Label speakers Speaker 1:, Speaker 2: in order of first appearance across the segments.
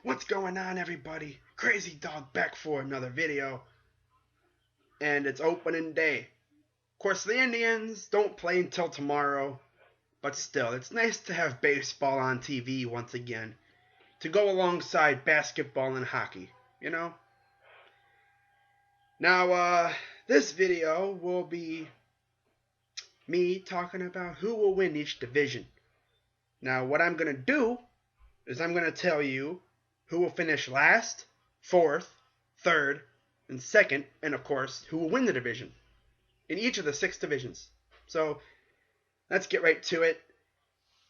Speaker 1: What's going on, everybody? Crazy Dog back for another video, and it's opening day. Of course, the Indians don't play until tomorrow, but still, it's nice to have baseball on TV once again to go alongside basketball and hockey, you know? Now, this video will be me talking about who will win each division. Now, what I'm going to do is I'm going to tell you who will finish last, fourth, third, and second, and of course, who will win the division in each of the 6 divisions. So let's get right to it.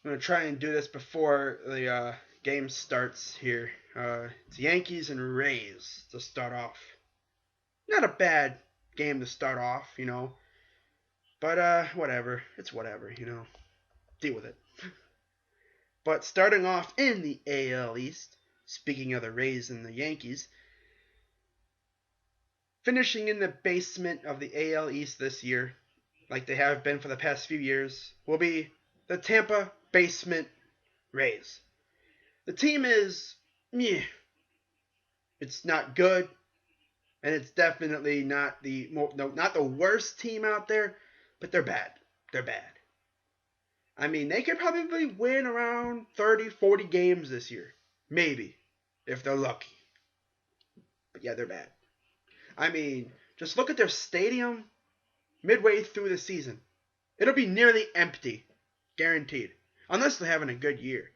Speaker 1: I'm going to try and do this before the game starts here. It's Yankees and Rays to start off. Not a bad game to start off, you know. But whatever. It's whatever, you know. Deal with it. But starting off in the AL East, speaking of the Rays and the Yankees, finishing in the basement of the AL East this year, like they have been for the past few years, will be the Tampa Basement Rays. The team is meh. It's not good, and it's definitely not not the worst team out there, but they're bad. They're bad. I mean, they could probably win around 30, 40 games this year. Maybe, if they're lucky. But yeah, they're bad. I mean, just look at their stadium midway through the season. It'll be nearly empty, guaranteed. Unless they're having a good year.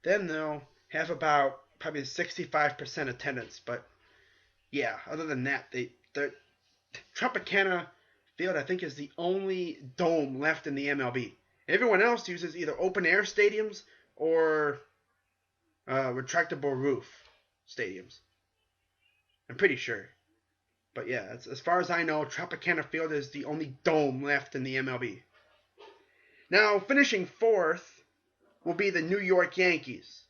Speaker 1: Then they'll have about probably 65% attendance. But yeah, other than that, the Tropicana Field, I think, is the only dome left in the MLB. Everyone else uses either open air stadiums or retractable roof stadiums. I'm pretty sure. But yeah, as far as I know, Tropicana Field is the only dome left in the MLB. Now, finishing fourth will be the New York Yankees.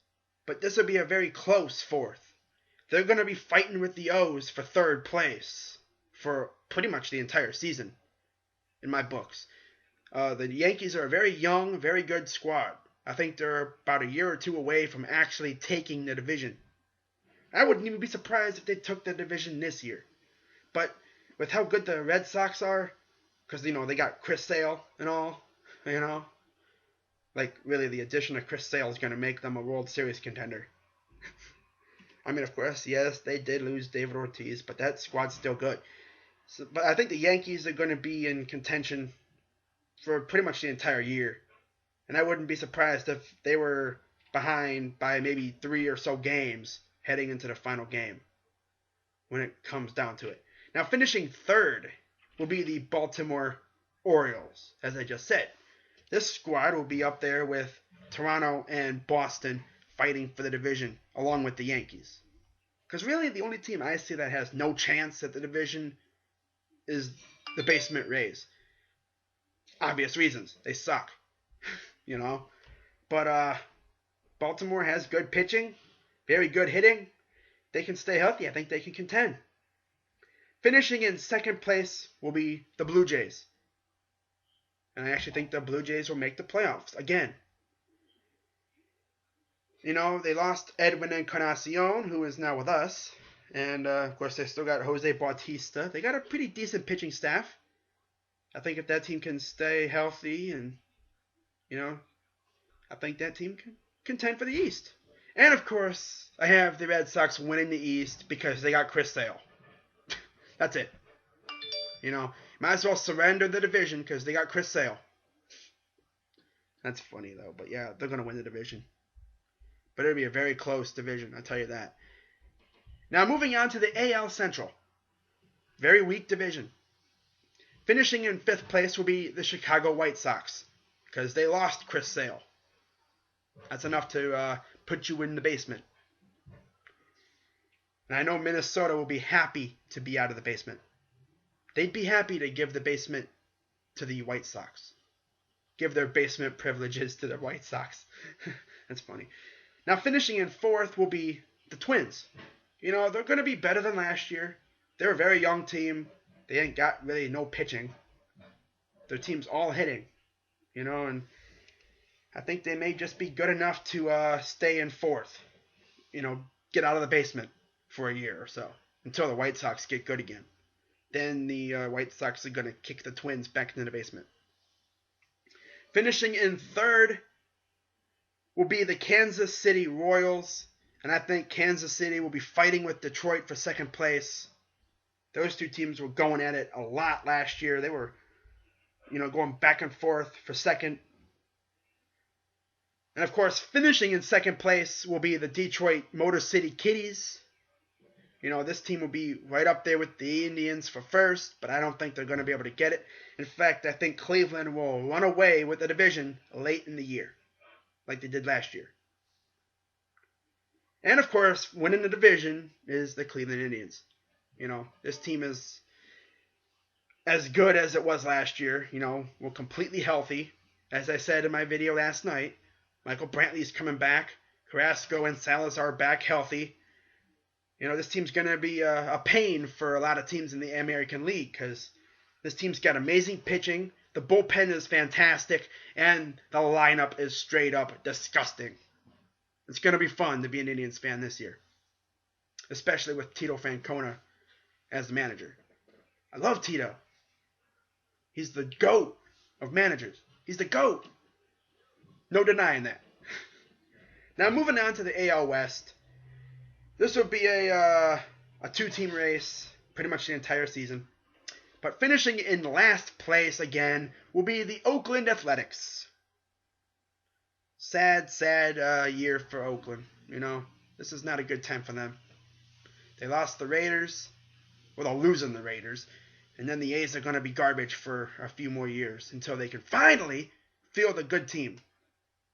Speaker 1: But this will be a very close fourth. They're going to be fighting with the O's for third place for pretty much the entire season, in my books. The Yankees are a very young, very good squad. I think they're about a year or two away from actually taking the division. I wouldn't even be surprised if they took the division this year. But with how good the Red Sox are, because, you know, they got Chris Sale and all, you know, like, really, the addition of Chris Sale is going to make them a World Series contender. I mean, of course, yes, they did lose David Ortiz, but that squad's still good. But I think the Yankees are going to be in contention for pretty much the entire year. And I wouldn't be surprised if they were behind by maybe 3 or so games heading into the final game when it comes down to it. Now, finishing third will be the Baltimore Orioles, as I just said. This squad will be up there with Toronto and Boston fighting for the division, along with the Yankees. Because really, the only team I see that has no chance at the division is the Basement Rays. Obvious reasons. They suck. You know? But Baltimore has good pitching, very good hitting. They can stay healthy. I think they can contend. Finishing in second place will be the Blue Jays. And I actually think the Blue Jays will make the playoffs again. You know, they lost Edwin Encarnacion, who is now with us. And, of course, they still got Jose Bautista. They got a pretty decent pitching staff. I think if that team can stay healthy and, you know, I think that team can contend for the East. And, of course, I have the Red Sox winning the East because they got Chris Sale. That's it. You know, might as well surrender the division because they got Chris Sale. That's funny, though. But, yeah, they're going to win the division. But it'll be a very close division, I'll tell you that. Now, moving on to the AL Central. Very weak division. Finishing in fifth place will be the Chicago White Sox because they lost Chris Sale. That's enough to put you in the basement. And I know Minnesota will be happy to be out of the basement. They'd be happy to give the basement to the White Sox. Give their basement privileges to the White Sox. That's funny. Now, finishing in fourth will be the Twins. You know, they're going to be better than last year. They're a very young team. They ain't got really no pitching. Their team's all hitting. You know, and I think they may just be good enough to stay in fourth. You know, get out of the basement for a year or so until the White Sox get good again. Then the White Sox are going to kick the Twins back into the basement. Finishing in third will be the Kansas City Royals. And I think Kansas City will be fighting with Detroit for second place. Those two teams were going at it a lot last year. They were, going back and forth for second. And of course, finishing in second place will be the Detroit Motor City Kitties. This team will be right up there with the Indians for first, but I don't think they're going to be able to get it. In fact, I think Cleveland will run away with the division late in the year, like they did last year. And of course, winning the division is the Cleveland Indians. This team is as good as it was last year. We're completely healthy. As I said in my video last night, Michael Brantley's coming back. Carrasco and Salazar back healthy. This team's going to be a pain for a lot of teams in the American League because this team's got amazing pitching. The bullpen is fantastic, and the lineup is straight up disgusting. It's going to be fun to be an Indians fan this year, especially with Tito Francona as the manager. I love Tito. He's the GOAT of managers. He's the GOAT. No denying that. Now moving on to the AL West. This will be a two-team race pretty much the entire season. But finishing in last place again will be the Oakland Athletics. Sad year for Oakland. This is not a good time for them. They lost the Raiders. Well, they're losing the Raiders. And then the A's are going to be garbage for a few more years until they can finally field a good team.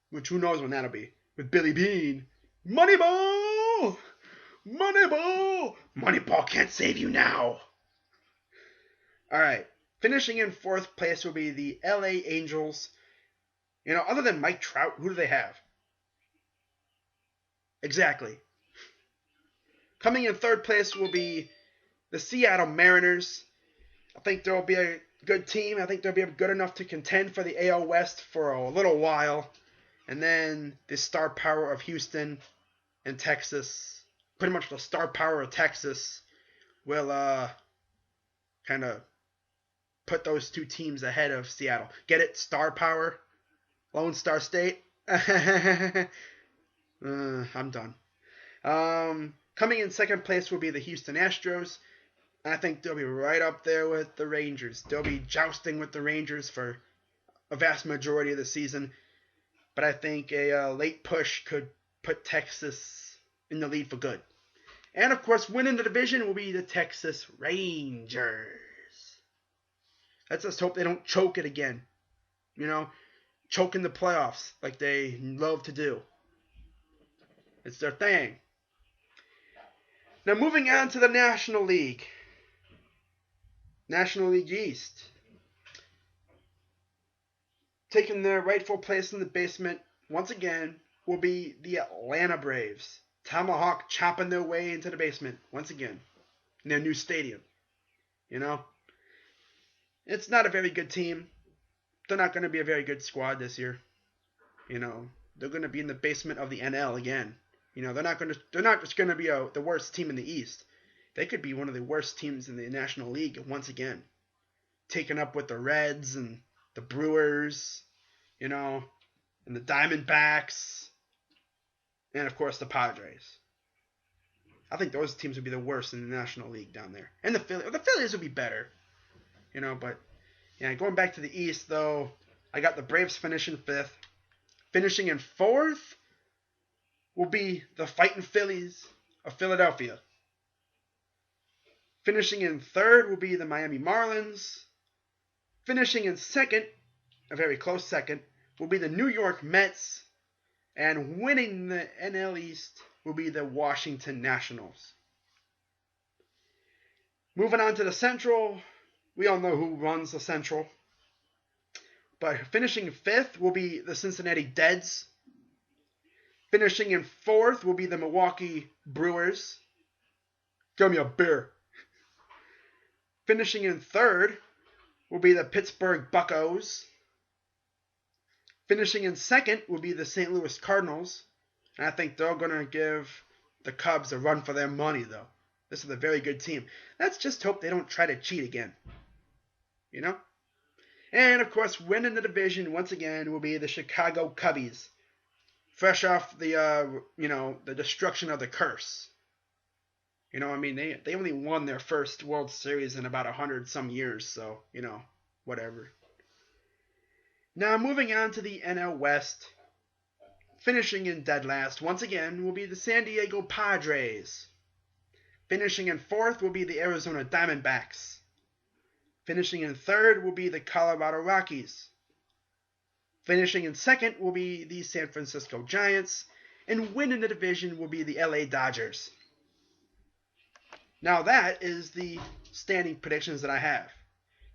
Speaker 1: Which who knows when that'll be. With Billy Beane. Moneyball! Moneyball! Moneyball can't save you now. Alright. Finishing in fourth place will be the LA Angels. Other than Mike Trout, who do they have? Exactly. Coming in third place will be the Seattle Mariners. I think they'll be a good team. I think they'll be good enough to contend for the AL West for a little while. And then the star power of Houston and Texas, pretty much the star power of Texas, will kind of put those two teams ahead of Seattle. Get it? Star power? Lone Star State? I'm done. Coming in second place will be the Houston Astros. I think they'll be right up there with the Rangers. They'll be jousting with the Rangers for a vast majority of the season. But I think a late push could put Texas in the lead for good. And, of course, winning the division will be the Texas Rangers. Let's just hope they don't choke it again. Choke in the playoffs like they love to do. It's their thing. Now, moving on to the National League. National League East. Taking their rightful place in the basement, once again, will be the Atlanta Braves. Tomahawk chopping their way into the basement, once again, in their new stadium. It's not a very good team. They're not going to be a very good squad this year. They're going to be in the basement of the NL again. They're not just going to be the worst team in the East. They could be one of the worst teams in the National League once again. Taken up with the Reds and the Brewers, and the Diamondbacks, and of course the Padres. I think those teams would be the worst in the National League down there. And the Phillies would be better, but going back to the East though, I got the Braves finishing fifth. Finishing in fourth will be the Fighting Phillies of Philadelphia. Finishing in third will be the Miami Marlins. Finishing in second, a very close second, will be the New York Mets. And winning the NL East will be the Washington Nationals. Moving on to the Central, we all know who runs the Central. But finishing fifth will be the Cincinnati Reds. Finishing in fourth will be the Milwaukee Brewers. Give me a beer. Finishing in third will be the Pittsburgh Buccos. Finishing in second will be the St. Louis Cardinals. And I think they're going to give the Cubs a run for their money, though. This is a very good team. Let's just hope they don't try to cheat again. You know? And, of course, winning the division once again will be the Chicago Cubbies. Fresh off the, the destruction of the curse. You know, I mean, they only won their first World Series in about 100-some years, so, whatever. Now, moving on to the NL West. Finishing in dead last, once again, will be the San Diego Padres. Finishing in fourth will be the Arizona Diamondbacks. Finishing in third will be the Colorado Rockies. Finishing in second will be the San Francisco Giants. And winning the division will be the LA Dodgers. Now that is the standing predictions that I have.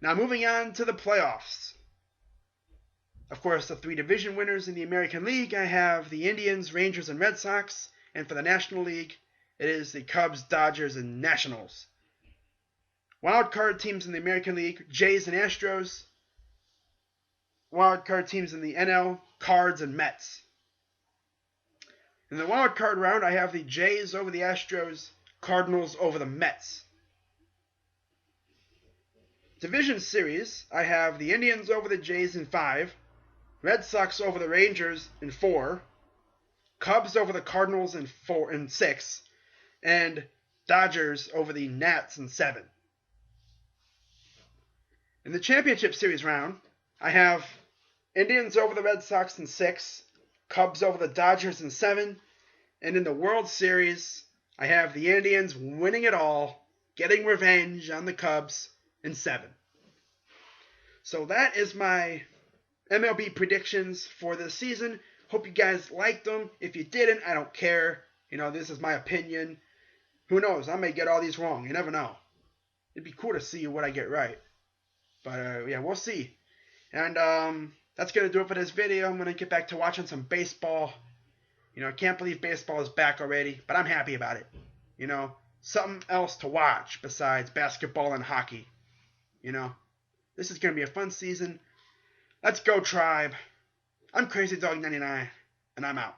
Speaker 1: Now moving on to the playoffs. Of course, the three division winners in the American League, I have the Indians, Rangers, and Red Sox. And for the National League, it is the Cubs, Dodgers, and Nationals. Wild card teams in the American League, Jays and Astros. Wild card teams in the NL, Cards and Mets. In the wild card round, I have the Jays over the Astros, Cardinals over the Mets. Division series, I have the Indians over the Jays in 5. Red Sox over the Rangers in 4, Cubs over the Cardinals in 6, and Dodgers over the Nats in 7. In the championship series round, I have Indians over the Red Sox in 6, Cubs over the Dodgers in 7, and in the World Series, I have the Indians winning it all, getting revenge on the Cubs in 7. So that is my MLB predictions for this season. Hope you guys liked them. If you didn't, I don't care. This is my opinion. Who knows? I may get all these wrong. You never know. It'd be cool to see what I get right. But, yeah, we'll see. And that's going to do it for this video. I'm going to get back to watching some baseball. I can't believe baseball is back already. But I'm happy about it. Something else to watch besides basketball and hockey. This is going to be a fun season. Let's go, Tribe. I'm Crazy Dog 99, and I'm out.